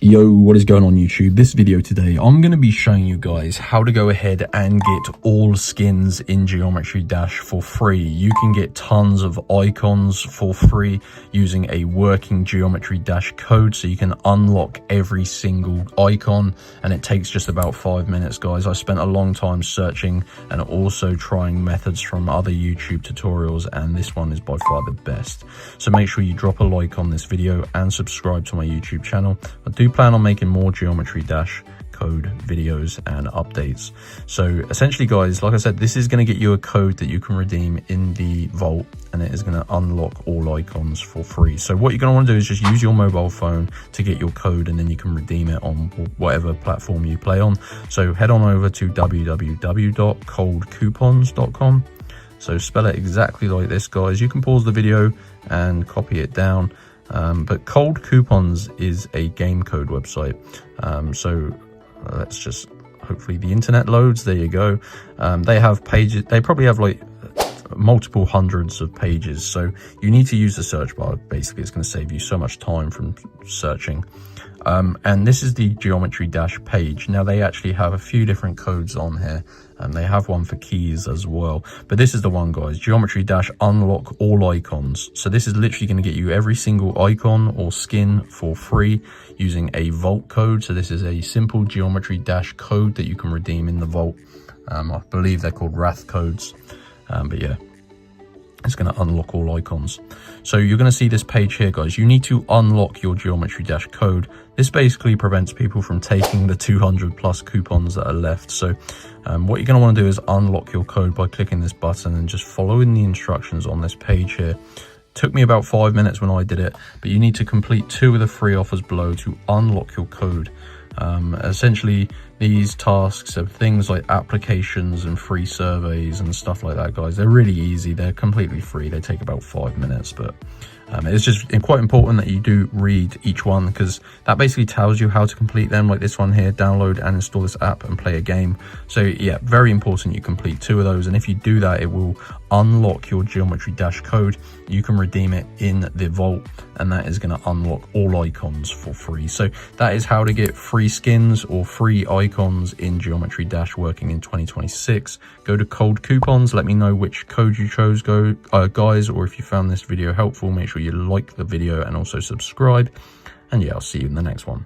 Yo, what is going on YouTube? This video today, I'm going to be showing you guys how to go ahead and get all skins in Geometry Dash for free. You can get tons of icons for free using a working Geometry Dash code, so you can unlock every single icon, and it takes just about 5 minutes, guys. I spent a long time searching and also trying methods from other YouTube tutorials, and this one is by far the best. So make sure you drop a like on this video and subscribe to my YouTube channel. I do plan on making more Geometry Dash code videos and updates. So essentially, guys, like I said, this is going to get you a code that you can redeem in the vault, and it is going to unlock all icons for free. So what you're going to want to do is just use your mobile phone to get your code, and then you can redeem it on whatever platform you play on. So head on over to www.coldcoupons.com. So spell it exactly like this, guys. You can pause the video and copy it down. But Cold Coupons is a game code website. So let's just, hopefully the internet loads. There you go. They have pages. They probably have like multiple hundreds of pages. So you need to use the search bar. Basically, it's going to save you so much time from searching. And this is the Geometry Dash page. Now they actually have a few different codes on here, and they have one for keys as well. But this is the one, guys. Geometry Dash unlock all icons. So this is literally going to get you every single icon or skin for free using a vault code. So this is a simple Geometry Dash code that you can redeem in the vault. I believe they're called Wrath codes. But yeah, it's going to unlock all icons. So you're going to see this page here, guys. You need to unlock your Geometry Dash code. This basically prevents people from taking the 200 plus coupons that are left. So what you're going to want to do is unlock your code by clicking this button and just following the instructions on this page here. Took me about 5 minutes when I did it, but you need to complete 2 of the free offers below to unlock your code. Essentially, these tasks are things like applications and free surveys and stuff like that, guys. They're really easy. They're completely free. They take about 5 minutes, but it's just quite important that you do read each one, because that basically tells you how to complete them. Like this one here, download and install this app and play a game. So yeah, very important you complete 2 of those, and if you do that, it will unlock your Geometry Dash code. You can redeem it in the vault, and that is going to unlock all icons for free. So that is how to get free skins or free icons in Geometry Dash working in 2026. Go to Cold Coupons. Let me know which code you chose, guys, or if you found this video helpful, make sure you like the video and also subscribe. And yeah, I'll see you in the next one.